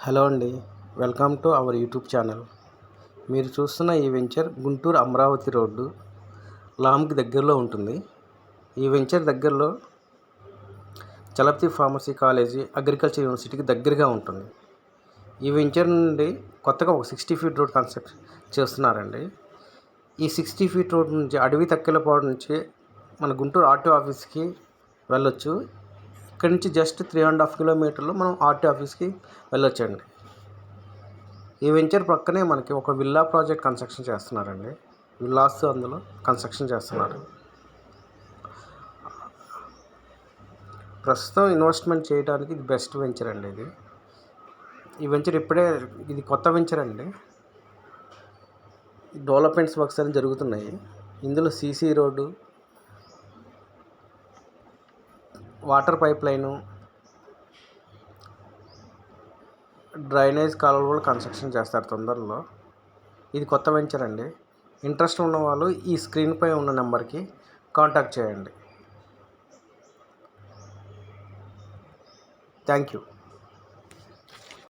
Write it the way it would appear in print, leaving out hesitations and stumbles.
Hello అండి, welcome to our YouTube channel. మీరు చూస్తున్న ఈ వెంచర్ గుంటూరు అమరావతి రోడ్డు లామ్కి దగ్గరలో ఉంటుంది. ఈ వెంచర్ దగ్గరలో చలపతి ఫార్మసీ కాలేజీ, అగ్రికల్చర్ యూనివర్సిటీకి దగ్గరగా ఉంటుంది. ఈ వెంచర్ నుండి కొత్తగా ఒక 60 ఫీట్ రోడ్ కన్స్ట్రక్ట్ చేస్తున్నారండి. ఈ 60 ఫీట్ రోడ్ నుంచి అడవి తక్కెలపాడు నుంచి మన గుంటూరు ఆర్టీఓ ఆఫీస్కి వెళ్ళొచ్చు. ఇక్కడ నుంచి జస్ట్ 3.5 కిలోమీటర్లు మనం ఆర్టీఓ ఆఫీస్కి వెళ్ళొచ్చండి. ఈ వెంచర్ పక్కనే మనకి ఒక విల్లా ప్రాజెక్ట్ కన్స్ట్రక్షన్ చేస్తున్నారండి. విల్లాస్ అందులో కన్స్ట్రక్షన్ చేస్తున్నారు. ప్రస్తుతం ఇన్వెస్ట్మెంట్ చేయడానికి ఇది బెస్ట్ వెంచర్ అండి. ఈ వెంచర్ ఇది కొత్త వెంచర్ అండి. డెవలప్మెంట్స్ వర్క్స్ అన్ని జరుగుతున్నాయి. ఇందులో CC road, water pipe line, drainage కాలువలు కూడా కన్స్ట్రక్షన్ చేస్తారు తొందరలో. ఇది కొత్త వెంచర్ అండి. ఇంట్రెస్ట్ ఉన్న వాళ్ళు ఈ స్క్రీన్పై ఉన్న నెంబర్కి కాంటాక్ట్ చేయండి. Thank you.